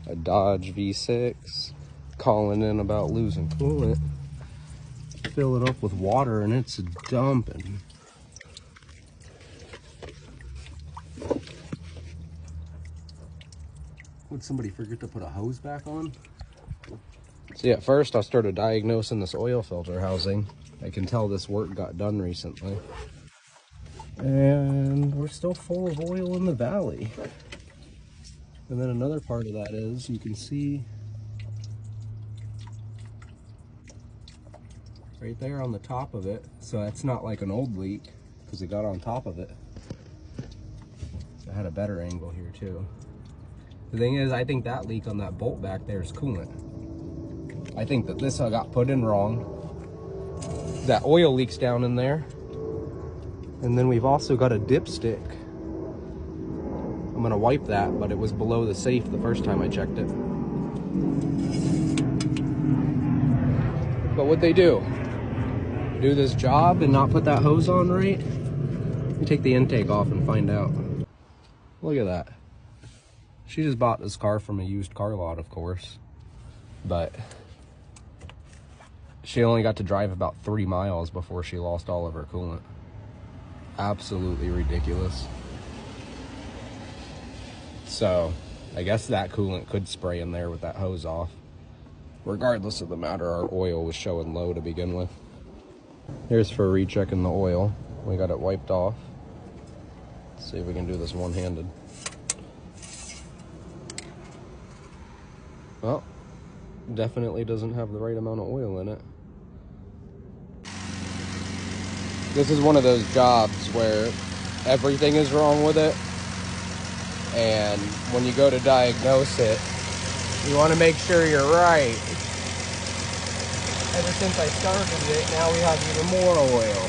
A Dodge V6, calling in about losing coolant. Fill it up with water and it's dumping. Would somebody forget to put a hose back on? See, at first I started diagnosing this oil filter housing. I can tell this work got done recently. And we're still full of oil in the valley. And then another part of that is, you can see right there on the top of it. So that's not like an old leak, because it got on top of it. I had a better angle here too. The thing is, I think that leak on that bolt back there is coolant. I think that this got put in wrong. That oil leaks down in there. And then we've also got a dipstick. I'm gonna wipe that, but it was below the safe the first time I checked it. But what'd they do? Do this job and not put that hose on right? Let me take the intake off and find out. Look at that. She just bought this car from a used car lot, of course. But she only got to drive about 3 miles before she lost all of her coolant. Absolutely ridiculous. So I guess that coolant could spray in there with that hose off. Regardless of the matter, our oil was showing low to begin with. Here's for rechecking the oil. We got it wiped off. Let's see if we can do this one-handed. Well, definitely doesn't have the right amount of oil in it. This is one of those jobs where everything is wrong with it. And when you go to diagnose it, you want to make sure you're right. Ever since I started it, now we have even more oil.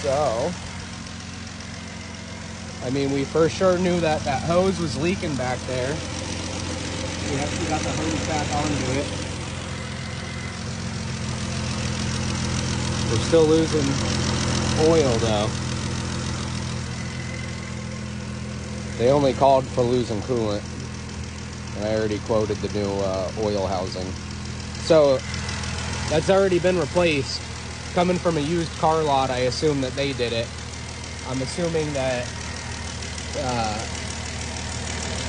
So, I mean, we for sure knew that that hose was leaking back there. We actually got the hose back onto it. We're still losing oil though. They only called for losing coolant. And I already quoted the new oil housing. So that's already been replaced. Coming from a used car lot, I assume that they did it. I'm assuming that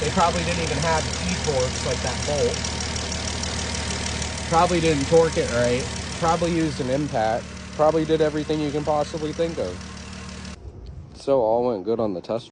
they probably didn't even have E-torques like that bolt. Probably didn't torque it right. Probably used an impact. Probably did everything you can possibly think of. So all went good on the test